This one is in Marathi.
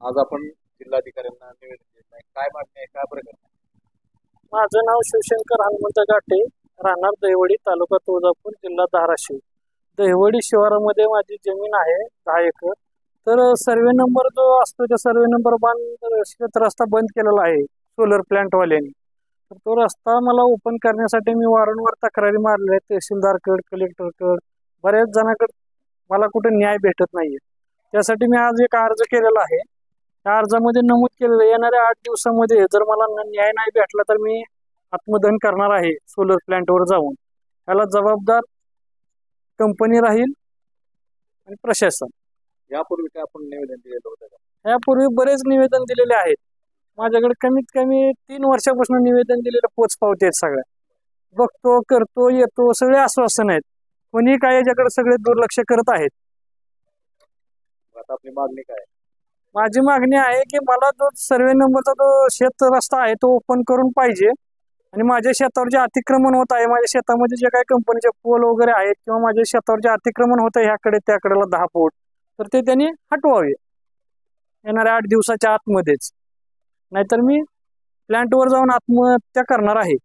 आज आपण जिल्हाधिकाऱ्यांना निवेदन देत आहे. काय मागणी आहे, काय प्रकरण आहे? माझं नाव शिवशंकर हनुमंत गाठे, राहणार दहिवडी, तालुका तुळजापूर, जिल्हा धाराशिव. दहिवडी शिवारामध्ये माझी जमीन आहे 10 एकर. तर सर्वे नंबर जो असतो त्या सर्वे नंबर शेत रस्ता बंद केलेला आहे सोलर प्लांटवाल्यांनी. तर तो रस्ता मला ओपन करण्यासाठी मी वारंवार तक्रारी मारल्या आहेत तहसीलदारकडे, कलेक्टरकडे, बऱ्याच जणांकडे. मला कुठे न्याय भेटत नाहीये. त्यासाठी मी आज एक अर्ज केलेला आहे. त्या अर्जामध्ये नमूद केलेलं येणाऱ्या 8 दिवसामध्ये जर मला न्याय नाही भेटला तर मी आत्मदहन करणार आहे सोलर प्लांटवर जाऊन. याला जबाबदार कंपनी राहील आणि प्रशासन. यापूर्वी काय आपण निवेदन दिलेलं होतं का? यापूर्वी बरेच निवेदन दिलेले आहेत. माझ्याकडे कमीत कमी 3 वर्षापासून निवेदन दिलेले पोचपावते आहेत. सगळ्या बघतो, करतो, येतो, सगळे आश्वासन आहेत. कोणी काय याच्याकडे सगळे दुर्लक्ष करत आहेत. आता आपली मागणी काय आहे? माझी मागणी आहे की मला जो सर्वे नंबरचा जो शेत रस्ता आहे तो ओपन करून पाहिजे. आणि माझ्या शेतावर जे अतिक्रमण होत आहे, माझ्या शेतामध्ये जे काही कंपनीचे पोल वगैरे आहेत किंवा माझ्या शेतावर जे अतिक्रमण होत आहे ह्याकडे त्याकडेला 10 फूट, तर ते त्यांनी हटवावे येणाऱ्या 8 दिवसाच्या आतमध्येच. नाहीतर मी प्लांटवर जाऊन आत्महत्या करणार आहे.